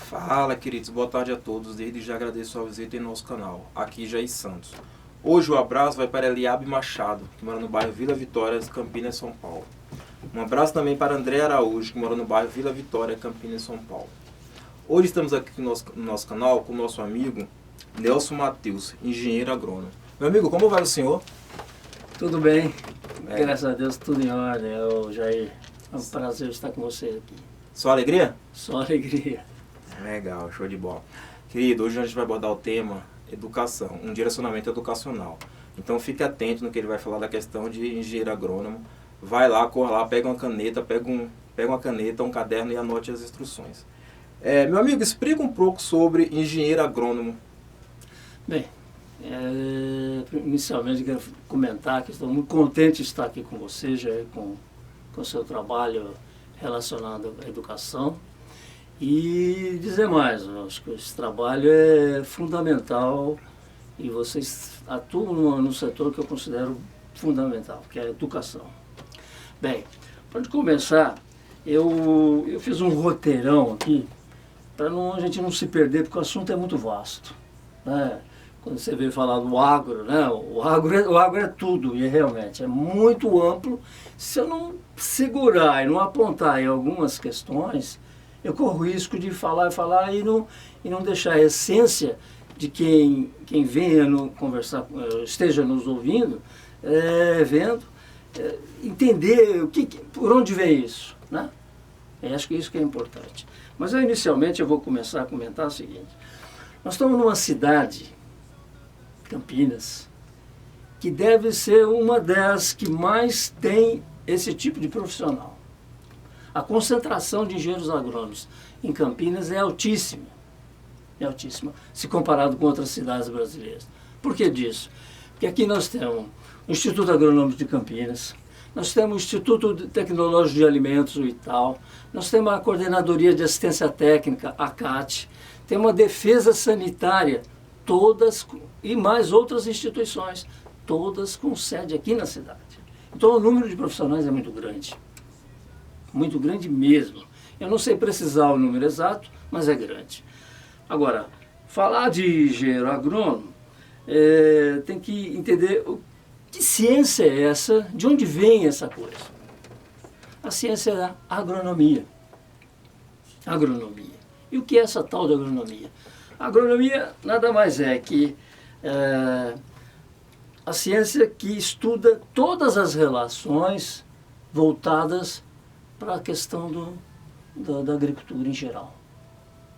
Fala, queridos, boa tarde a todos. Desde já agradeço a visita em nosso canal. Aqui Jair Santos. Hoje o abraço vai para Eliabe Machado, que mora no bairro Vila Vitória, Campinas, São Paulo. Um abraço também para André Araújo, que mora no bairro Vila Vitória, Campinas, São Paulo. Hoje estamos aqui no nosso canal com o nosso amigo Nelson Matheus, engenheiro agrônomo. Meu amigo, como vai o senhor? Tudo bem, graças a Deus, tudo em ordem. Jair, é um prazer estar com você aqui. Só alegria? Só alegria. Legal, show de bola. Querido, hoje a gente vai abordar o tema educação, um direcionamento educacional. Então fique atento no que ele vai falar da questão de engenheiro agrônomo. Vai lá, corra lá, pega uma caneta, um caderno e anote as instruções. Meu amigo, explica um pouco sobre engenheiro agrônomo. Bem, inicialmente quero comentar que estou muito contente de estar aqui com você, Jair, com o seu trabalho relacionado à educação. E dizer mais, eu acho que esse trabalho é fundamental e vocês atuam no setor que eu considero fundamental, que é a educação. Bem, para começar, eu fiz um roteirão aqui para a gente não se perder, porque o assunto é muito vasto, né? Quando você veio falar do agro, né? O agro é tudo, e realmente é muito amplo. Se eu não segurar e não apontar em algumas questões, eu corro o risco de falar e não deixar a essência de quem venha conversar, esteja nos ouvindo, vendo, entender por onde vem isso, né? Eu acho que isso que é importante. Mas inicialmente eu vou começar a comentar o seguinte. Nós estamos numa cidade, Campinas, que deve ser uma das que mais tem esse tipo de profissional. A concentração de engenheiros agrônomos em Campinas é altíssima, se comparado com outras cidades brasileiras. Por que disso? Porque aqui nós temos o Instituto Agronômico de Campinas, nós temos o Instituto Tecnológico de Alimentos, o ITAL, nós temos a Coordenadoria de Assistência Técnica, a CAT, temos a Defesa Sanitária, todas, e mais outras instituições, todas com sede aqui na cidade. Então o número de profissionais é muito grande mesmo. Eu não sei precisar o número exato, mas é grande. Agora, falar de engenheiro agrônomo, tem que entender que ciência é essa, de onde vem essa coisa. A ciência é a agronomia. Agronomia. E o que é essa tal de agronomia? A agronomia nada mais é que a ciência que estuda todas as relações voltadas para a questão da agricultura em geral.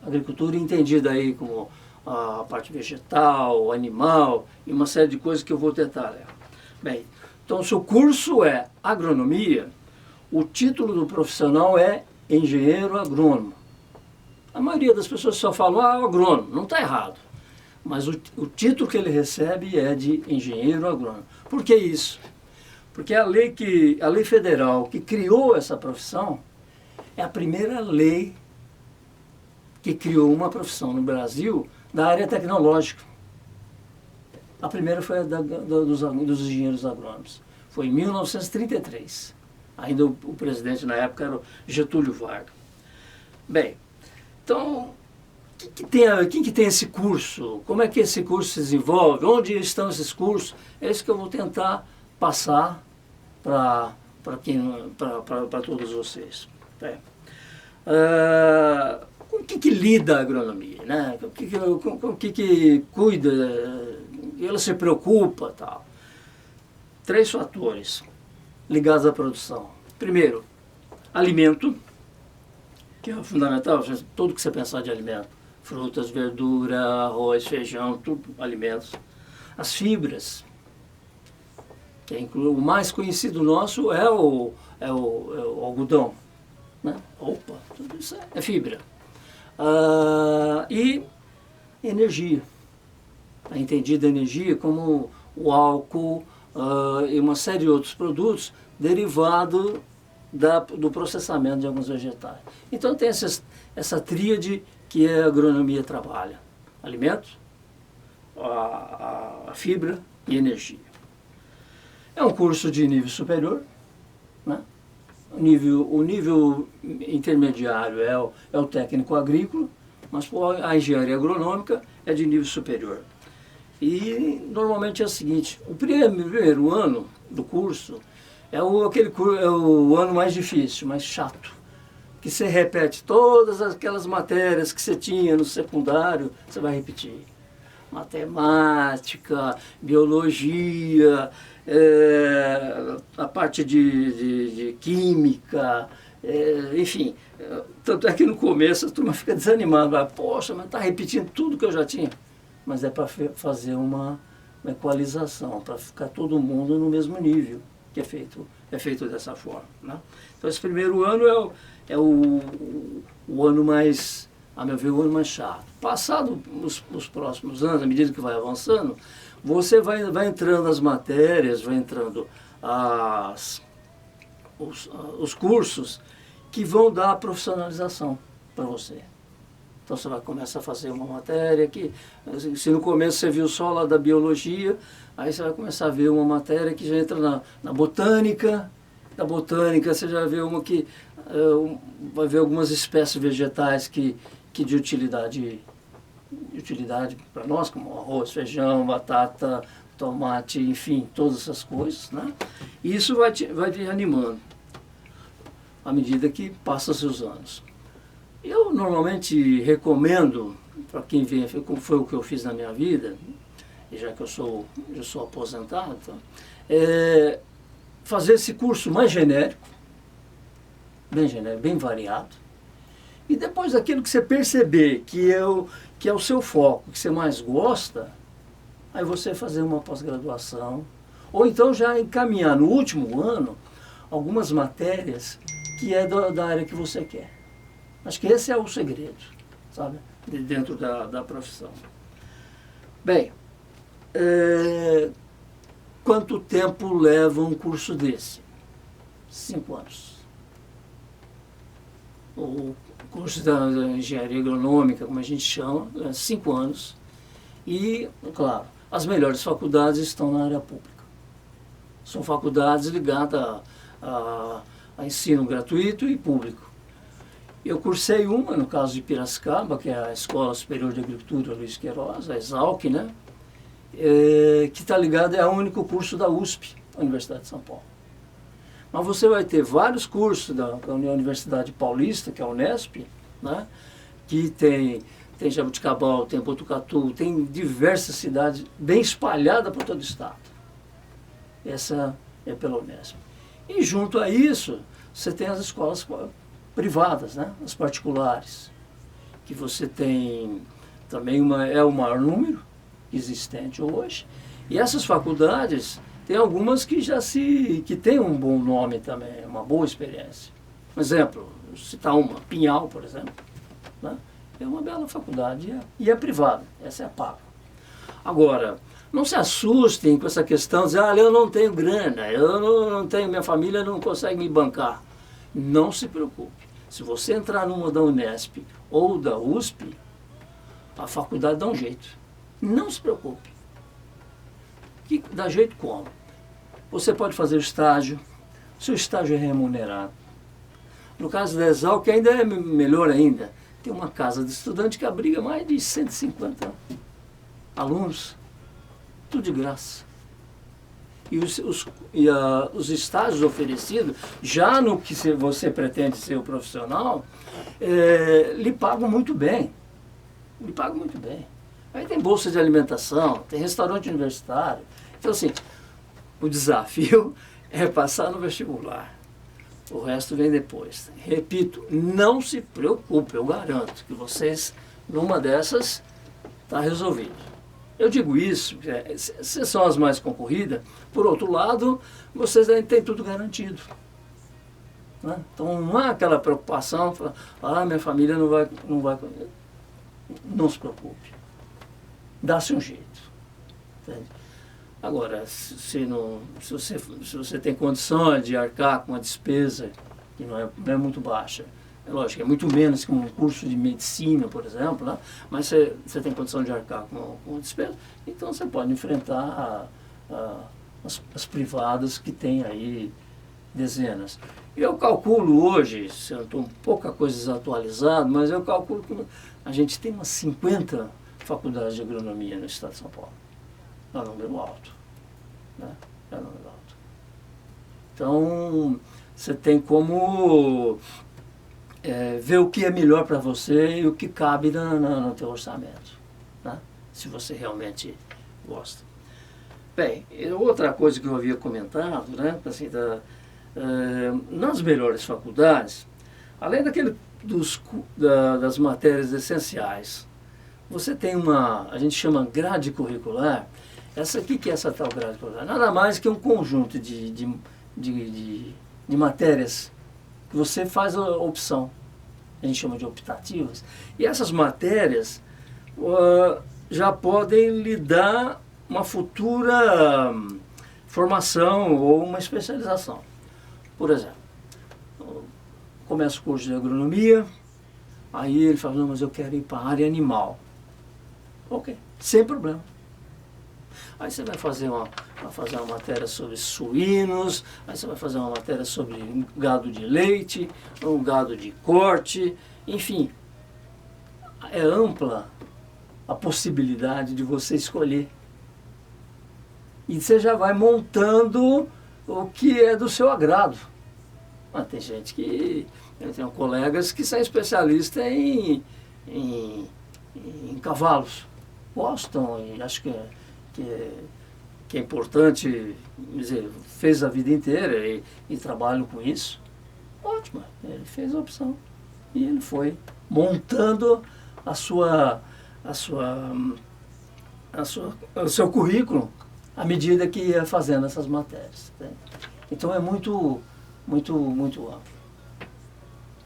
Agricultura entendida aí como a parte vegetal, animal e uma série de coisas que eu vou detalhar. Bem, então se o curso é agronomia, o título do profissional é engenheiro agrônomo. A maioria das pessoas só falam, agrônomo, não está errado. Mas o título que ele recebe é de engenheiro agrônomo. Por que isso? Porque a lei federal que criou essa profissão é a primeira lei que criou uma profissão no Brasil da área tecnológica. A primeira foi a dos engenheiros agrônomos. Foi em 1933. Ainda o presidente na época era o Getúlio Vargas. Bem, então, quem que tem esse curso? Como é que esse curso se desenvolve? Onde estão esses cursos? É isso que eu vou tentar passar para todos vocês. Com o que lida a agronomia? Né? Com o que cuida? Ela se preocupa? Tal. 3 fatores ligados à produção. Primeiro, alimento, que é fundamental, tudo que você pensar de alimento. Frutas, verdura, arroz, feijão, tudo alimentos. As fibras, que o mais conhecido nosso é o algodão. Né? Opa, tudo isso é fibra. E energia. A entendida energia como o álcool e uma série de outros produtos derivados do processamento de alguns vegetais. Então tem essa tríade que a agronomia trabalha. Alimentos, a fibra e energia. É um curso de nível superior, né? O nível intermediário é o técnico agrícola, Mas a engenharia agronômica é de nível superior. E normalmente é o seguinte, o primeiro ano do curso é o ano mais difícil, mais chato, que você repete todas aquelas matérias que você tinha no secundário, você vai repetir. Matemática, biologia, a parte de química, enfim. Tanto é que no começo a turma fica desanimada, poxa, mas está repetindo tudo que eu já tinha. Mas é para fazer uma equalização, para ficar todo mundo no mesmo nível, que é feito dessa forma, né? Então esse primeiro ano é o ano mais, a meu ver, o ano mais chato. Passado os próximos anos, à medida que vai avançando, você vai entrando as matérias, vai entrando os cursos que vão dar a profissionalização para você. Então você vai começar a fazer uma matéria que, se no começo você viu só lá da biologia, aí você vai começar a ver uma matéria que já entra na botânica. Da botânica você já vê uma que vai ver algumas espécies vegetais que de utilidade para nós, como arroz, feijão, batata, tomate, enfim, todas essas coisas, né? E isso vai te animando à medida que passam os anos. Eu normalmente recomendo, para quem vem, como foi o que eu fiz na minha vida, e já que eu sou aposentado, então, fazer esse curso mais genérico, bem variado, e depois daquilo que você perceber que é o seu foco, que você mais gosta, aí você fazer uma pós-graduação, ou então já encaminhar no último ano algumas matérias que é da área que você quer. Acho que esse é o segredo, sabe, dentro da profissão. Bem, quanto tempo leva um curso desse? 5 anos. O curso da engenharia agronômica, como a gente chama, 5 anos. E, claro, as melhores faculdades estão na área pública. São faculdades ligadas a ensino gratuito e público. Eu cursei uma, no caso de Piracicaba, que é a Escola Superior de Agricultura Luiz Queiroz, a ESALC, né? Que está ligada, é o único curso da USP, Universidade de São Paulo. Mas você vai ter vários cursos da Universidade Paulista, que é a Unesp, né? Que tem Jaboticabal, tem Botucatu, tem diversas cidades bem espalhadas por todo o estado. Essa é pela Unesp. E junto a isso, você tem as escolas privadas, né? As particulares, que você tem também o maior número existente hoje. E essas faculdades, tem algumas que que têm um bom nome também, uma boa experiência. Por exemplo, vou citar uma, Pinhal, por exemplo, né? É uma bela faculdade e é privada, essa é a paga. Agora, não se assustem com essa questão de dizer, eu não tenho grana, eu não tenho, minha família não consegue me bancar. Não se preocupe. Se você entrar numa da Unesp ou da USP, a faculdade dá um jeito. Não se preocupe. Dá jeito como? Você pode fazer estágio, seu estágio é remunerado. No caso da Exalc, ainda é melhor ainda. Tem uma casa de estudante que abriga mais de 150 alunos, tudo de graça. E os estágios oferecidos, já no que você pretende ser o profissional, lhe pagam muito bem. Lhe pagam muito bem. Aí tem bolsa de alimentação, tem restaurante universitário. Então, assim, o desafio é passar no vestibular. O resto vem depois. Repito, não se preocupe, eu garanto que vocês, numa dessas, está resolvido. Eu digo isso, se são as mais concorridas, por outro lado, vocês ainda têm tudo garantido. Né? Então não há aquela preocupação, minha família não vai. Não se preocupe. Dá-se um jeito. Entende? Agora, se você tem condição de arcar com uma despesa que não é muito baixa, é lógico, é muito menos que um curso de medicina, por exemplo, né? Mas você tem condição de arcar com uma despesa, então você pode enfrentar as privadas que tem aí dezenas. Eu calculo hoje, se eu estou um pouca coisa desatualizado, mas eu calculo que a gente tem umas 50 faculdades de agronomia no estado de São Paulo. É um número alto. Né? É um número alto. Então, você tem como ver o que é melhor para você e o que cabe no teu orçamento, né? Se você realmente gosta. Bem, outra coisa que eu havia comentado, né, assim, nas melhores faculdades, além das matérias essenciais, você tem a gente chama grade curricular. Que é essa tal grade curricular? Nada mais que um conjunto de matérias que você faz a opção. A gente chama de optativas. E essas matérias já podem lhe dar uma futura formação ou uma especialização. Por exemplo, começa o curso de agronomia, aí ele fala, não, mas eu quero ir para a área animal. Ok, sem problema. Aí você vai fazer uma matéria sobre suínos, aí você vai fazer uma matéria sobre gado de leite, um gado de corte, enfim. É ampla a possibilidade de você escolher. E você já vai montando o que é do seu agrado. Mas tem gente eu tenho colegas que são especialistas em cavalos. Gostam e acho que é importante, dizer, fez a vida inteira e trabalham com isso. Ótimo, ele fez a opção. E ele foi montando o seu currículo à medida que ia fazendo essas matérias. Né? Então é muito, muito, muito amplo.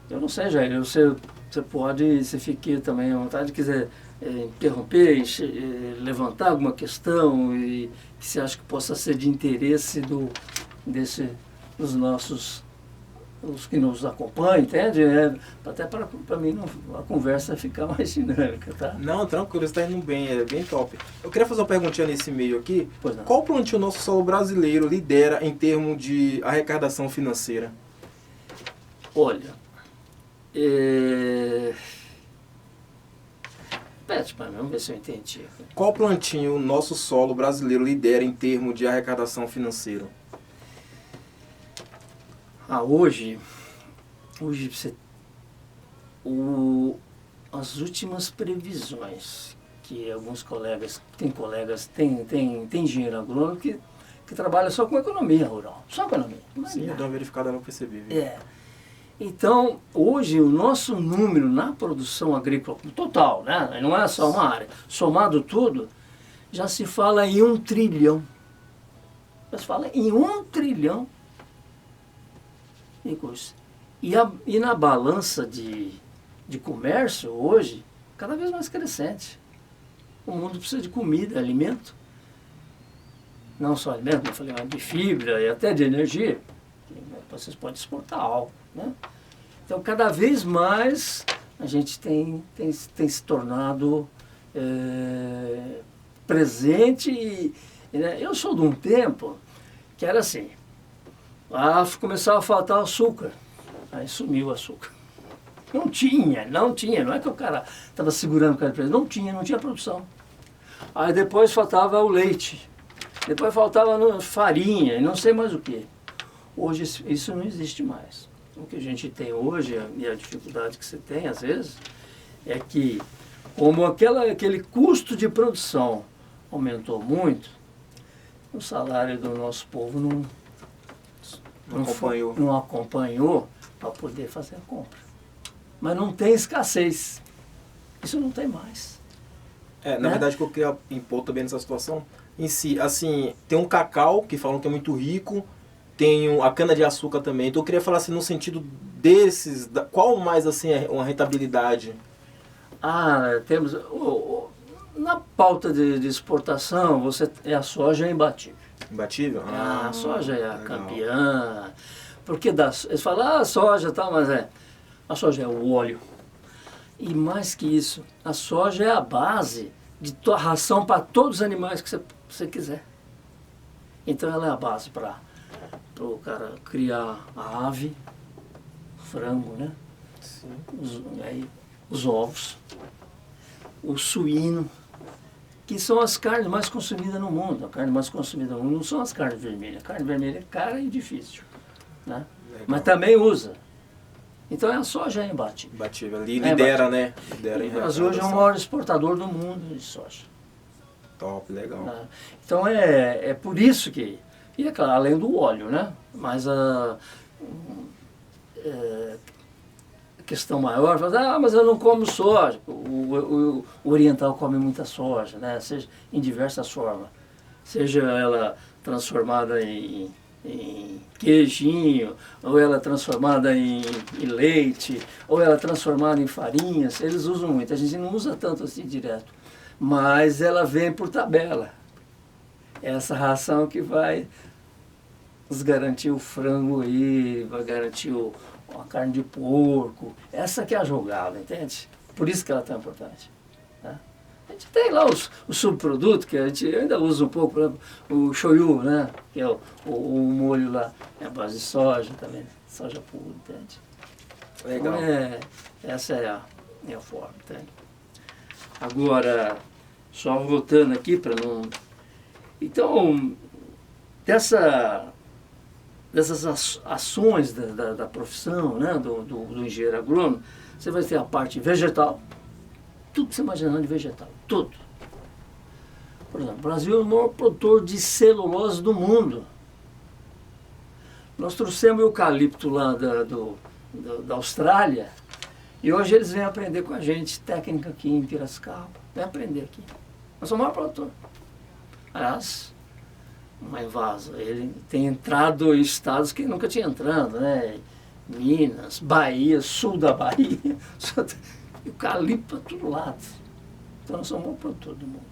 Eu não sei, Jair, você fique também à vontade, quiser interromper, levantar alguma questão e que você acha que possa ser de interesse dos nossos, os que nos acompanham, entende? Até para mim a conversa ficar mais dinâmica, tá? Não, tranquilo, está indo bem, é bem top. Eu queria fazer uma perguntinha nesse meio aqui. Pois não. Qual plantio nosso solo brasileiro lidera em termos de arrecadação financeira? Olha, repete para mim, vamos ver se eu entendi. Qual plantio nosso solo brasileiro lidera em termos de arrecadação financeira? Hoje as últimas previsões que alguns colegas, tem engenheiro agrônomo que trabalha só com economia rural, só economia. Sim, eu dei uma verificada, não percebi. Viu? Então, hoje o nosso número na produção agrícola total, né, não é só uma área, somado tudo, já se fala em 1 trilhão. Já se fala em 1 trilhão de coisas. E na balança de comércio hoje, cada vez mais crescente. O mundo precisa de comida, alimento. Não só alimento, mas eu falei de fibra e até de energia. Vocês podem exportar álcool, né? Então, cada vez mais a gente tem se tornado presente. Eu sou de um tempo que era assim, começava a faltar açúcar, aí sumiu o açúcar. Não tinha, não é que o cara estava segurando o cara de preço, não tinha produção. Aí depois faltava o leite, depois faltava farinha e não sei mais o que. Hoje isso não existe mais. O que a gente tem hoje, e a dificuldade que você tem às vezes, é que como aquele custo de produção aumentou muito, o salário do nosso povo não acompanhou para poder fazer a compra. Mas não tem escassez. Isso não tem mais. Na verdade, o que eu queria impor também nessa situação, em si, assim, tem um cacau, que falam que é muito rico, tem a cana-de-açúcar também. Então eu queria falar assim, no sentido desses, qual mais assim é uma rentabilidade? Temos... na pauta de exportação, a soja é imbatível. Imbatível? A soja é a campeã. Porque eles falam, a soja tal, mas a soja é o óleo. E mais que isso, a soja é a base de ração para todos os animais que você quiser. Então ela é a base para para o cara criar a ave, frango, né? Sim. Os ovos, o suíno, que são as carnes mais consumidas no mundo. A carne mais consumida no mundo não são as carnes vermelhas. A carne vermelha é cara e difícil, né? Mas também usa. Então a soja é imbatível. Imbatível. Ali lidera, né? Lidera em o Brasil hoje é o maior exportador do mundo de soja. Top, legal. Né? Então é por isso que... E é claro, além do óleo, né? Mas a questão maior, mas eu não como soja. O oriental come muita soja, né? Seja em diversas formas. Seja ela transformada em queijinho, ou ela transformada em leite, ou ela transformada em farinhas. Eles usam muito. A gente não usa tanto assim direto. Mas ela vem por tabela. Essa ração que vai nos garantir o frango aí, vai garantir a carne de porco. Essa que é a jogada, entende? Por isso que ela é tão importante. Né? A gente tem lá os subprodutos, que a gente ainda usa um pouco, por exemplo, o shoyu, né? Que é o molho lá, é a base de soja também, soja pura, entende? Legal. Então essa é a forma, entende? Agora, só voltando aqui para não... Então, dessas ações da profissão, né, do engenheiro agrônomo, você vai ter a parte vegetal, tudo que você imaginar de vegetal, tudo. Por exemplo, o Brasil é o maior produtor de celulose do mundo. Nós trouxemos o eucalipto lá da Austrália e hoje eles vêm aprender com a gente técnica aqui em Piracicaba. Vem aprender aqui. Nós somos o maior produtor. Aliás, uma invasa. Ele tem entrado em estados que nunca tinha entrado, né? Minas, Bahia, sul da Bahia, eucalipto para todo lado. Então nós somos o maior produtor do mundo.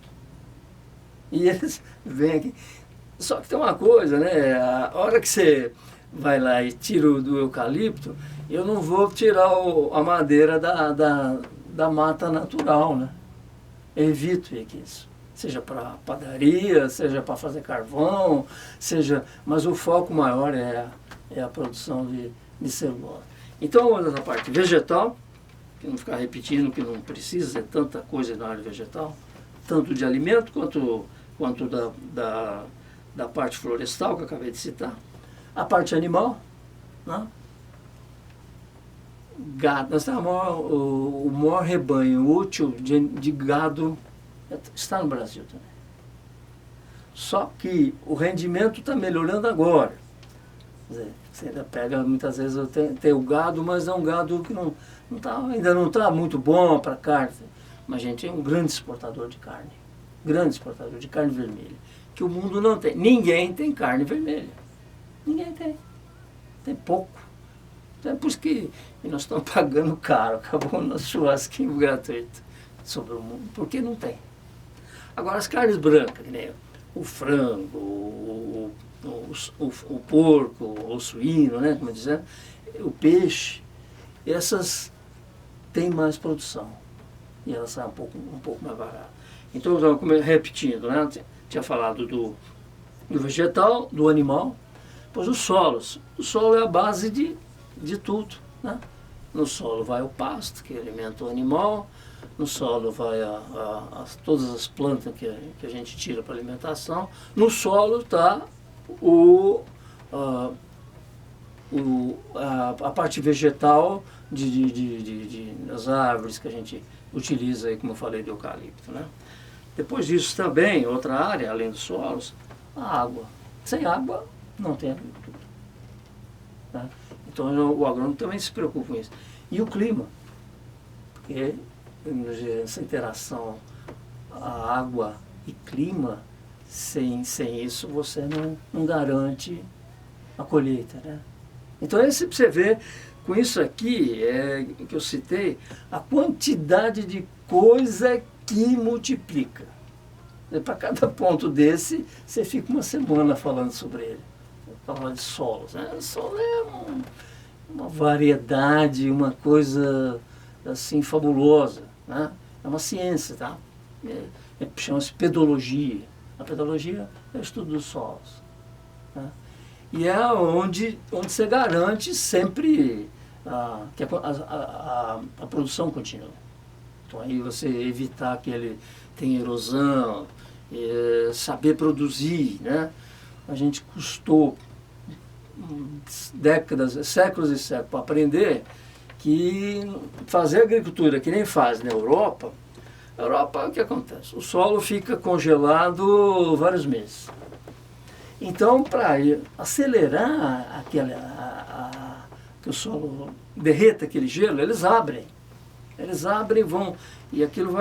E eles vêm aqui. Só que tem uma coisa, né? A hora que você vai lá e tira do eucalipto, eu não vou tirar a madeira da mata natural, né? Eu evito isso. Seja para padaria, seja para fazer carvão, mas o foco maior é a produção de celulose. Então, na parte vegetal, que não ficar repetindo que não precisa, é tanta coisa na área vegetal, tanto de alimento quanto da parte florestal, que eu acabei de citar. A parte animal, né? Gado, nós temos o maior rebanho útil de gado está no Brasil também. Só que o rendimento está melhorando agora. Quer dizer, você ainda pega, muitas vezes, tem o gado, mas é um gado que ainda não está muito bom para carne. Mas a gente é um grande exportador de carne. Grande exportador de carne vermelha. Que o mundo não tem. Ninguém tem carne vermelha. Ninguém tem. Tem pouco. Então é por isso que nós estamos pagando caro. Acabou o nosso churrasquinho gratuito sobre o mundo. Porque não tem. Agora, as carnes brancas, que nem o frango, o porco, o suíno, né, como dizer, o peixe, essas têm mais produção e elas saem um pouco mais baratas. Então, repetindo, né, tinha falado do vegetal, do animal, pois os solos. O solo é a base de tudo, né? No solo vai o pasto, que alimenta o animal. No solo vai todas as plantas que a gente tira para alimentação. No solo está a parte vegetal das árvores que a gente utiliza, aí, como eu falei, do eucalipto, né? Depois disso também, outra área, além dos solos, a água. Sem água não tem agricultura. Né? Então o agrônomo também se preocupa com isso. E o clima, porque essa interação água e clima, sem isso você não garante a colheita, né? Então esse para você ver, com isso aqui que eu citei, a quantidade de coisa que multiplica. Para cada ponto desse, você fica uma semana falando sobre ele. Falando de solos, né? O solo é uma variedade, uma coisa assim fabulosa, né? É uma ciência, tá? Chama-se pedologia. A pedologia é o estudo dos solos, né? e é onde você garante sempre que a produção continue. Então aí você evitar que ele tenha erosão, saber produzir, né? A gente custou décadas, séculos e séculos para aprender que fazer agricultura que nem faz na Europa, o que acontece? O solo fica congelado vários meses. Então, para acelerar que o solo derreta aquele gelo, eles abrem. Eles abrem, vão, e aquilo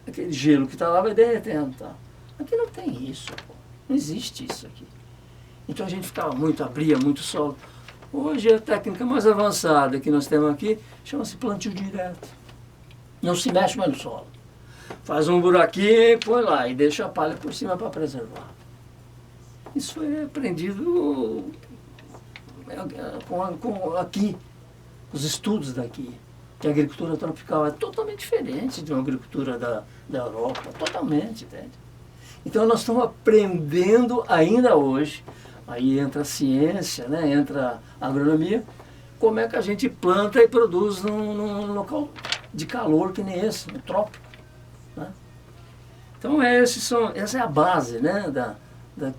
aquele gelo que está lá vai derretendo. Tá? Aqui não tem isso, pô. Não existe isso aqui. Então a gente abria muito solo. Hoje a técnica mais avançada que nós temos aqui chama-se plantio direto. Não se mexe mais no solo. Faz um buraquinho, põe lá e deixa a palha por cima para preservar. Isso foi aprendido aqui, os estudos daqui. Que a agricultura tropical é totalmente diferente de uma agricultura da Europa, totalmente, entende? Então nós estamos aprendendo ainda hoje, aí entra a ciência, né, entra a agronomia, como é que a gente planta e produz num local de calor que nem esse, no trópico. Né? Então essa é a base, né,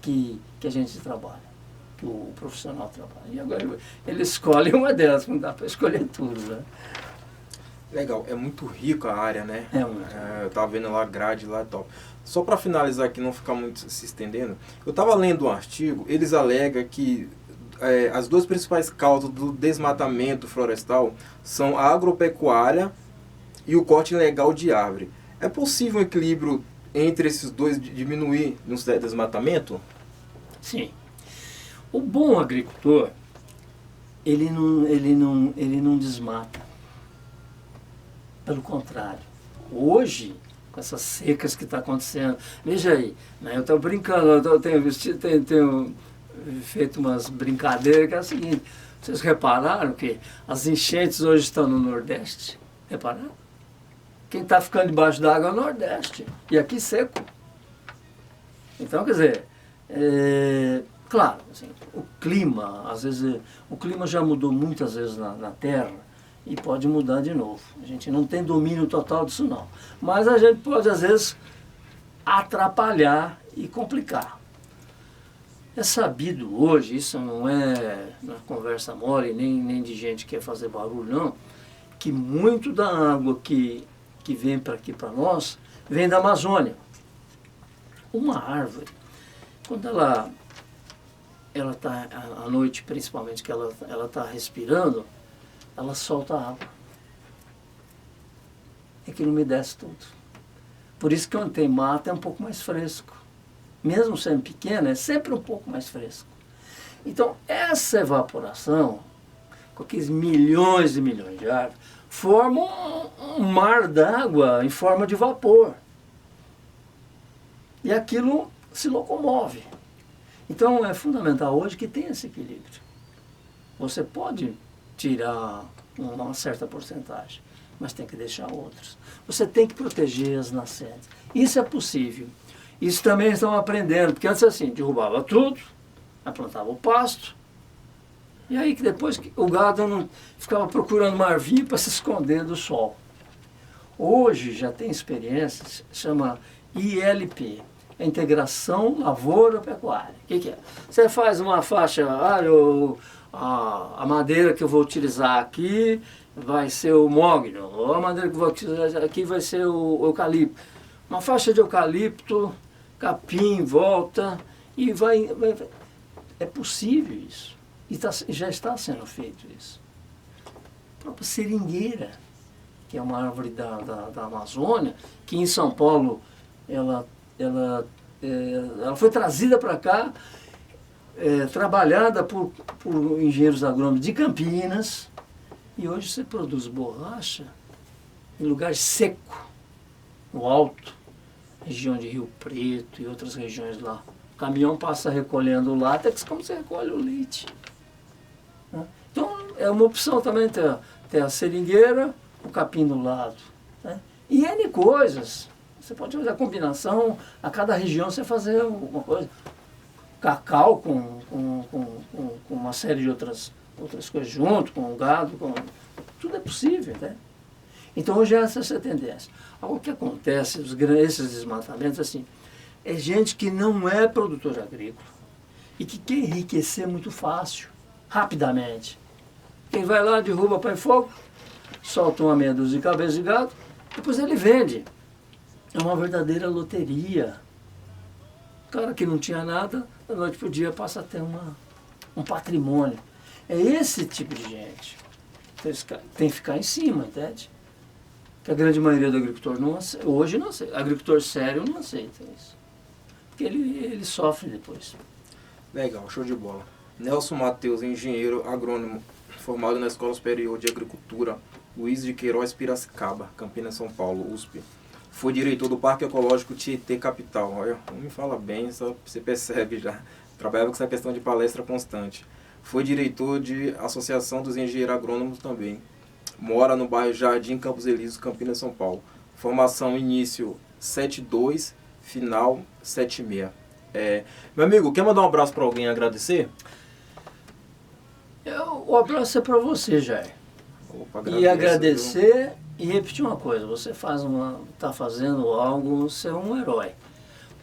que a gente trabalha, que o profissional trabalha. E agora ele escolhe uma delas, não dá para escolher tudo. Né? Legal, é muito rica a área, né? É muito. Eu tava vendo lá a grade lá e tal. Só para finalizar aqui, não ficar muito se estendendo, eu estava lendo um artigo, eles alegam que as duas principais causas do desmatamento florestal são a agropecuária e o corte ilegal de árvore. É possível um equilíbrio entre esses dois, diminuir no desmatamento? Sim. O bom agricultor, ele não desmata. Pelo contrário. Hoje, com essas secas que está acontecendo, veja aí, né, eu estou brincando, eu tenho feito umas brincadeiras que é o seguinte, vocês repararam que as enchentes hoje estão no Nordeste? Repararam? Quem está ficando debaixo d'água é o Nordeste, e aqui seco. Então, quer dizer, claro, assim, o clima, às vezes, o clima já mudou muitas vezes na Terra, e pode mudar de novo. A gente não tem domínio total disso não. Mas a gente pode, às vezes, atrapalhar e complicar. É sabido hoje, isso não é na conversa mole, nem de gente que quer fazer barulho, não, que muito da água que vem para aqui para nós, vem da Amazônia. Uma árvore, quando ela está, à noite principalmente, que ela está respirando, ela solta água. É que não umedece tudo. Por isso que onde tem mata é um pouco mais fresco. Mesmo sendo pequena, é sempre um pouco mais fresco. Então, essa evaporação, com aqueles milhões e milhões de árvores, forma um mar d'água em forma de vapor. E aquilo se locomove. Então, é fundamental hoje que tenha esse equilíbrio. Você pode tirar uma certa porcentagem, mas tem que deixar outros. Você tem que proteger as nascentes. Isso é possível. Isso também estão aprendendo, porque antes assim, derrubava tudo, plantava o pasto, e aí que depois o gado não ficava procurando uma arvinha para se esconder do sol. Hoje já tem experiência, chama ILP, a Integração Lavoura-Pecuária. O que é? Você faz uma faixa, a madeira que eu vou utilizar aqui vai ser o mogno, ou a madeira que eu vou utilizar aqui vai ser o eucalipto. Uma faixa de eucalipto, capim, volta, e vai. É possível isso. E já está sendo feito isso. A própria seringueira, que é uma árvore da Amazônia, que em São Paulo ela foi trazida para cá, trabalhada por engenheiros agrônomos de Campinas, e hoje você produz borracha em lugar seco, no alto, região de Rio Preto e outras regiões lá. O caminhão passa recolhendo o látex como você recolhe o leite. Então é uma opção também ter a seringueira, o capim do lado. Né? E N coisas. Você pode fazer a combinação, a cada região você fazer uma coisa. Cacau com uma série de outras coisas junto, com gado, tudo é possível, né? Então hoje essa é a tendência. O que acontece, esses desmatamentos, assim, é gente que não é produtor agrícola e que quer enriquecer muito fácil, rapidamente. Quem vai lá, derruba, põe fogo, solta uma meia dúzia de cabeça de gado, depois ele vende. É uma verdadeira loteria. O cara que não tinha nada, da noite para o dia passa a ter um patrimônio. É esse tipo de gente. Tem que ficar em cima, entende? Que a grande maioria do agricultor não aceita. Hoje não aceita. Agricultor sério não aceita isso. Porque ele sofre depois. Legal, show de bola. Nelson Matheus, engenheiro agrônomo, formado na Escola Superior de Agricultura Luiz de Queiroz Piracicaba, Campinas, São Paulo, USP. Foi diretor do Parque Ecológico Tietê Capital. Olha, não me fala bem, só você percebe já. Trabalhava com essa questão de palestra constante. Foi diretor de Associação dos Engenheiros Agrônomos também. Mora no bairro Jardim Campos Elíseos, Campinas, São Paulo. Formação início 7.2, final 7.6. Meu amigo, quer mandar um abraço para alguém e agradecer? O abraço é para você, Jair. Opa, e agradecer e repetir uma coisa. Você está fazendo algo, você é um herói.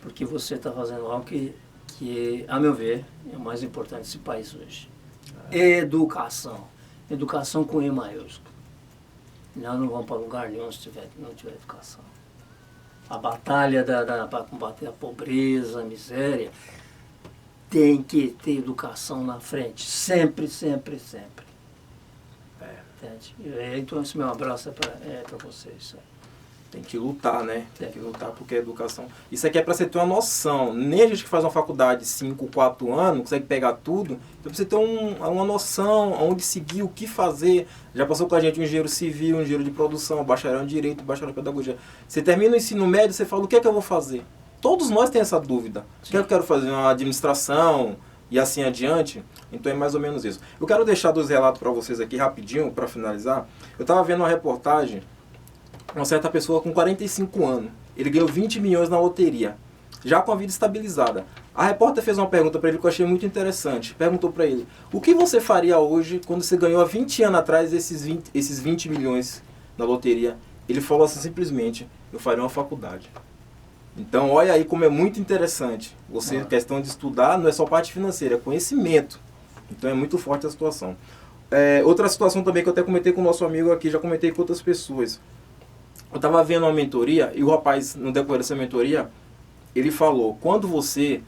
Porque você está fazendo algo que, a meu ver, é o mais importante desse país hoje. Educação. Educação com E maiúsculo. Nós não vamos para lugar nenhum se não tiver educação. A batalha para combater a pobreza, a miséria, tem que ter educação na frente. Sempre, sempre, sempre. Entende? Então esse meu abraço é para vocês. Tem que lutar, né? Tem que lutar porque a educação... Isso aqui é para você ter uma noção. Nem a gente que faz uma faculdade 5, 4 anos consegue pegar tudo. Então você ter uma noção, onde seguir, o que fazer. Já passou com a gente um engenheiro civil, um engenheiro de produção, um bacharel em direito, um bacharel em pedagogia. Você termina o ensino médio, você fala, o que é que eu vou fazer? Todos nós temos essa dúvida. O que é que eu quero fazer? Uma administração e assim adiante? Então é mais ou menos isso. Eu quero deixar 2 relatos para vocês aqui rapidinho, para finalizar. Eu estava vendo uma reportagem, uma certa pessoa com 45 anos. Ele ganhou 20 milhões na loteria, já com a vida estabilizada. A repórter fez uma pergunta para ele que eu achei muito interessante. Perguntou para ele, o que você faria hoje quando você ganhou há 20 anos atrás esses 20 milhões na loteria? Ele falou assim simplesmente, eu faria uma faculdade. Então olha aí como é muito interessante. Você, questão de estudar, não é só parte financeira, é conhecimento. Então é muito forte a situação. Outra situação também que eu até comentei com o nosso amigo aqui, já comentei com outras pessoas. Eu estava vendo uma mentoria e o rapaz, no decorrer dessa mentoria, ele falou, quando você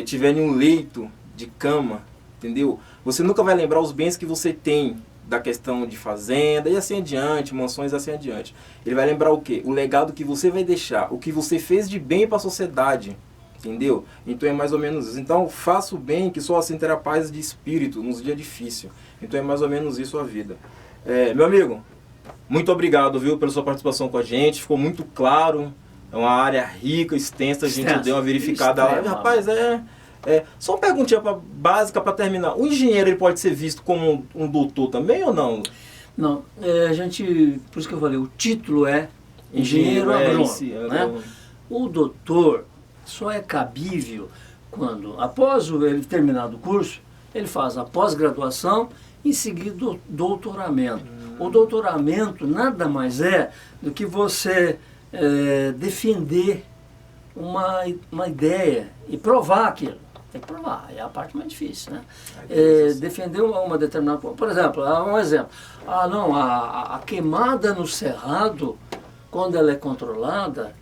tiver em um leito de cama, entendeu? Você nunca vai lembrar os bens que você tem, da questão de fazenda e assim adiante, mansões e assim adiante. Ele vai lembrar o quê? O legado que você vai deixar, o que você fez de bem para a sociedade, entendeu? Então é mais ou menos isso. Então faça o bem, que só assim terá paz de espírito nos dias difíceis. Então é mais ou menos isso a vida. Meu amigo, muito obrigado, viu, pela sua participação com a gente, ficou muito claro, é uma área rica, extensa, a gente deu uma verificada lá. Rapaz, só uma perguntinha básica para terminar. O engenheiro ele pode ser visto como um doutor também ou não? Não, por isso que eu falei, o título é engenheiro agrônomo, né? O doutor só é cabível quando, após ele terminar o curso, ele faz a pós-graduação e em seguida o doutoramento. O doutoramento nada mais é do que você defender uma ideia e provar aquilo. Tem que provar, é a parte mais difícil, né? Defender uma determinada... Por exemplo, um exemplo. A queimada no cerrado, quando ela é controlada,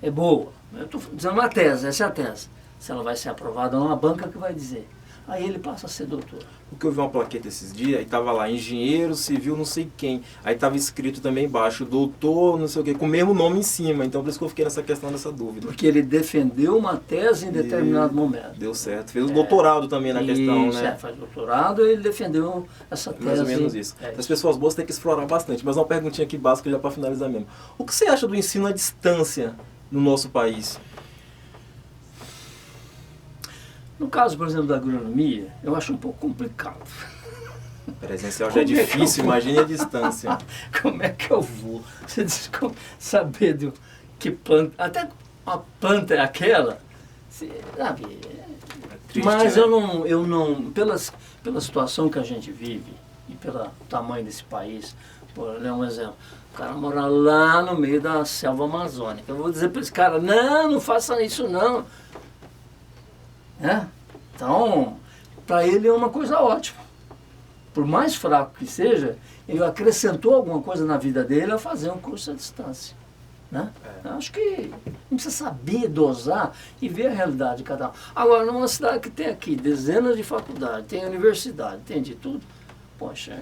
é boa. Eu estou dizendo uma tese, essa é a tese. Se ela vai ser aprovada, é uma banca que vai dizer. Aí ele passa a ser doutor. Porque eu vi uma plaqueta esses dias, aí tava lá, engenheiro civil não sei quem. Aí tava escrito também embaixo, doutor não sei o quê, com o mesmo nome em cima. Então por isso que eu fiquei nessa questão, dessa dúvida. Porque ele defendeu uma tese em determinado momento. Deu certo. Fez o doutorado também na questão, né? Faz doutorado e ele defendeu essa tese. Mais ou menos isso. As pessoas boas têm que explorar bastante. Mas uma perguntinha aqui básica já para finalizar mesmo. O que você acha do ensino à distância no nosso país? No caso, por exemplo, da agronomia, eu acho um pouco complicado. Presencial já é difícil, imagine a distância. Como é que eu vou saber que planta, até uma planta é aquela, sabe? Triste, Mas né? eu não pela situação que a gente vive e pelo tamanho desse país, por dar um exemplo, o cara mora lá no meio da selva amazônica. Eu vou dizer para esse cara, não faça isso não. Né? Então, para ele é uma coisa ótima. Por mais fraco que seja, ele acrescentou alguma coisa na vida dele a fazer um curso à distância. Né? Eu acho que não precisa saber dosar e ver a realidade de cada um. Agora, numa cidade que tem aqui dezenas de faculdades, tem universidade, tem de tudo, poxa,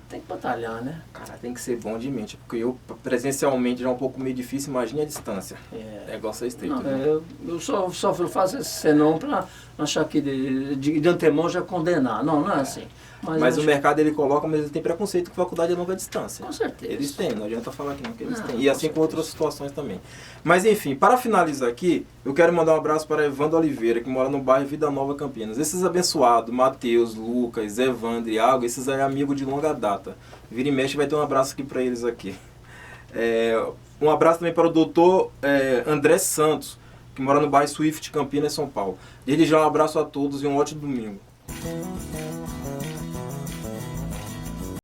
tem que batalhar, né? Cara, tem que ser bom de mente, porque eu presencialmente já é um pouco meio difícil, imagine a distância. É igual ser estreito. Não, né? eu só faço esse senão para achar que de antemão já condenar. Não é assim. Mas o mercado ele coloca, mas ele tem preconceito com faculdade a longa distância. Com certeza. Eles têm, não adianta falar que não, que eles Não, têm. E assim com com outras situações também. Mas enfim, para finalizar aqui, eu quero mandar um abraço para Evandro Oliveira, que mora no bairro Vida Nova, Campinas. Esses abençoados, Matheus, Lucas, Evandro e Iago, esses aí amigos de longa data. Vira e mexe, vai ter um abraço aqui para eles aqui. Um abraço também para o doutor André Santos, que mora no bairro Swift, Campinas, São Paulo. Desde já um abraço a todos e um ótimo domingo.